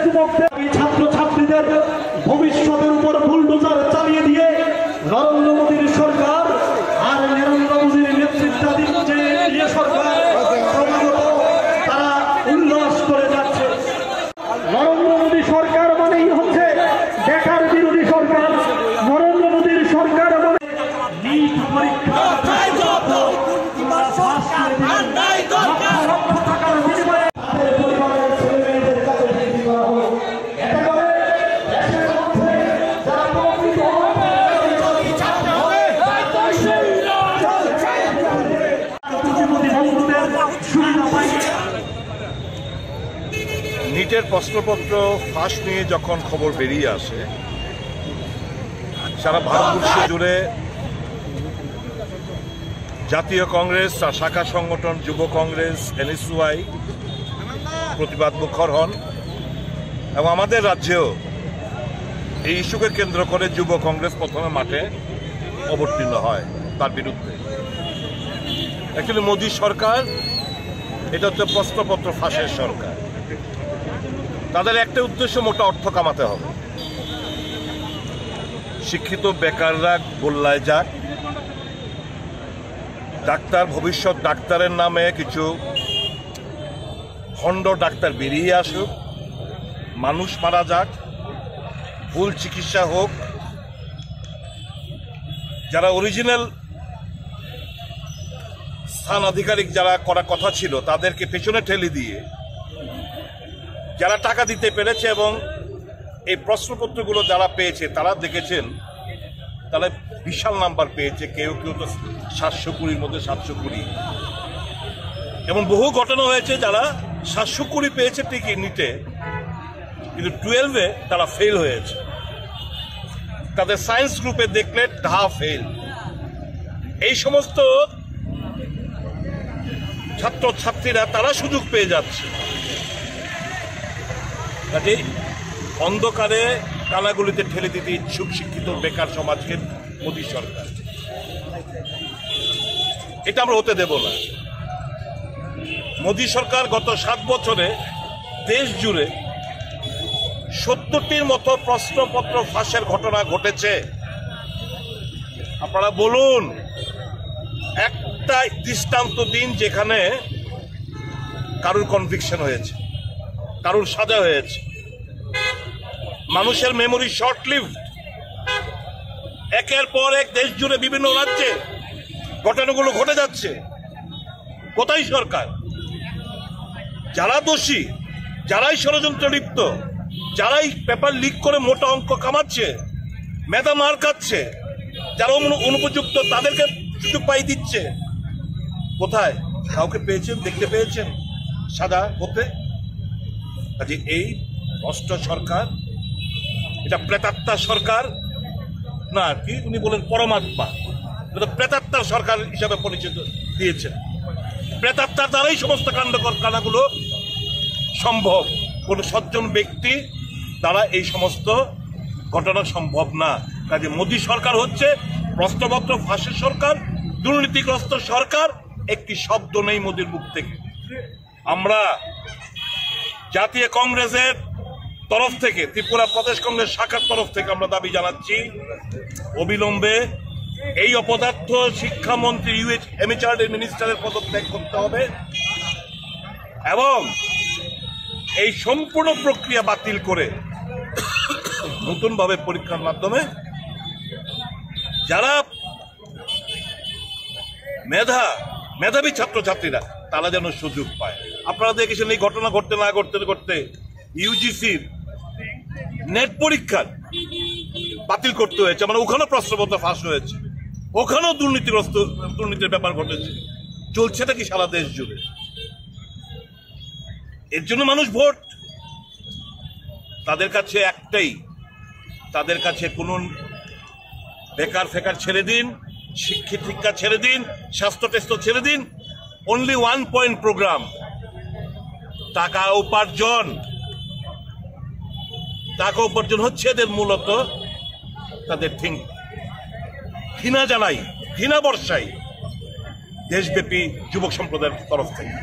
যুবকদের ছাত্রছাত্রীদের ভবিষ্যতের উপর বুলডোজার চালিয়ে দিয়ে নরেন্দ্র মোদীর সরকার আর নরেন্দ্র মোদীর নেতৃত্বাধীন যে এনডিএ সরকার ক্রমাগত তারা উল্লাস করে যাচ্ছে। নরেন্দ্র মোদী সরকার মানেই হচ্ছে বেকার বিরোধী সরকার। নরেন্দ্র মোদীর সরকার মানে নীট পরীক্ষা নিটের প্রশ্নপত্র ফাঁস নিয়ে যখন খবর বেরিয়ে আসে, সারা ভারতবর্ষ জুড়ে জাতীয় কংগ্রেস আর শাখা সংগঠন যুব কংগ্রেস এনএসইউআই প্রতিবাদ মুখর হন এবং আমাদের রাজ্যেও এই ইস্যুকে কেন্দ্র করে যুব কংগ্রেস প্রথমে মাঠে অবতীর্ণ হয় তার বিরুদ্ধে। অ্যাকচুয়ালি মোদী সরকার এটা হচ্ছে প্রশ্নপত্র ফাঁসের সরকার। তাদের একটা উদ্দেশ্য, মোটা অর্থ কামাতে হবে। শিক্ষিত বেকাররা গোল্লায় যাক, ডাক্তার ভবিষ্যৎ ডাক্তারের নামে কিছু খণ্ড ডাক্তার বেরিয়ে আসুক, মানুষ মারা যাক, ভুল চিকিৎসা হোক, যারা অরিজিনাল স্থান আধিকারিক যারা করার কথা ছিল তাদেরকে পেছনে ঠেলে দিয়ে যারা টাকা দিতে পেরেছে এবং এই প্রশ্নপত্রগুলো যারা পেয়েছে তারা দেখেছেন তারা বিশাল নাম্বার পেয়েছে। কেউ কেউ তো 720 মধ্যে 720, এবং বহু ঘটনা হয়েছে যারা 720 পেয়েছে ঠিকই নিতে, কিন্তু 12-এ তারা ফেল হয়েছে। তাদের সায়েন্স গ্রুপে দেখলে ফেল। এই সমস্ত ছাত্রছাত্রীরা তারা সুযোগ পেয়ে যাচ্ছে। অন্ধকারে কানাগুলিতে ঠেলে দিতে ইচ্ছুক শিক্ষিত বেকার সমাজকে মোদী সরকার, এটা আমরা হতে দেব না। মোদী সরকার গত 7 বছরে দেশ জুড়ে 70টির মতো প্রশ্নপত্র ফাঁসের ঘটনা ঘটেছে। আপনারা বলুন একটা দৃষ্টান্ত দিন যেখানে কারুর কনভিকশন হয়েছে, কারুর সাজা হয়েছে। মানুষের মেমোরি শর্ট লিভড। একের পর এক দেশ জুড়ে বিভিন্ন রাজ্যে ঘটনাগুলো ঘটে যাচ্ছে। কোথায় সরকার? যারা দোষী, যারাই ষড়যন্ত্র লিপ্ত, যারাই পেপার লিক করে মোটা অঙ্ক কামাচ্ছে, মেধা মার খাচ্ছে, যারা অনুপযুক্ত তাদেরকে সুযোগ পাই দিচ্ছে, কোথায়? কাউকে পেয়েছেন, দেখতে পেয়েছেন সাদা হতে? কাজে এই ভ্রষ্ট সরকার, এটা প্রেতাত্মার সরকার না, আর কি উনি বলেন পরমাত্মা, এটা প্রেতাত্মার সরকার হিসাবে পরিচয় দিয়েছেন। প্রেতাত্মার দ্বারাই সমস্ত কাণ্ডকারখানাগুলো সম্ভব। কোন সজ্জন ব্যক্তি দ্বারা এই সমস্ত ঘটনা সম্ভব না। কাজে মোদী সরকার হচ্ছে প্রশ্নপত্র ফাঁসের সরকার, দুর্নীতিগ্রস্ত সরকার। একটি শব্দ নেই মোদীর মুখ থেকে। আমরা জাতীয় কংগ্রেসের তরফ থেকে, ত্রিপুরা প্রদেশ কংগ্রেস শাখার তরফ থেকে আমরা দাবি জানাচ্ছি, অবিলম্বে এই অপদার্থ শিক্ষামন্ত্রী এমএচআরডি মিনিস্টারের পদত্যাগ করতে হবে এবং এই সম্পূর্ণ প্রক্রিয়া বাতিল করে নতুনভাবে পরীক্ষার মাধ্যমে যারা মেধাবী ছাত্রছাত্রীরা তারা যেন সুযোগ পায়। আপনারা দেখেছেন এই ঘটনা ঘটতে না ঘটতে ইউজিসির নেট পরীক্ষার বাতিল করতে হয়েছে, মানে ওখানেও প্রশ্নপত্র ফাঁস হয়েছে, ওখানেও দুর্নীতির ব্যাপার ঘটেছে। চলছেটা কি সারা দেশ জুড়ে? এর জন্য মানুষ ভোট। তাদের কাছে একটাই, তাদের কাছে কোন বেকার ফেকার ছেড়ে দিন, শিক্ষা ছেড়ে দিন, স্বাস্থ্য টেস্ট ছেড়ে দিন, অনলি 1 পয়েন্ট প্রোগ্রাম। টাকা উপার্জন হচ্ছে এদের মূলত তাদের ঘৃণা জানাই, ঘৃণা বর্ষাই দেশব্যাপী যুবক সম্প্রদায়ের তরফ থেকে।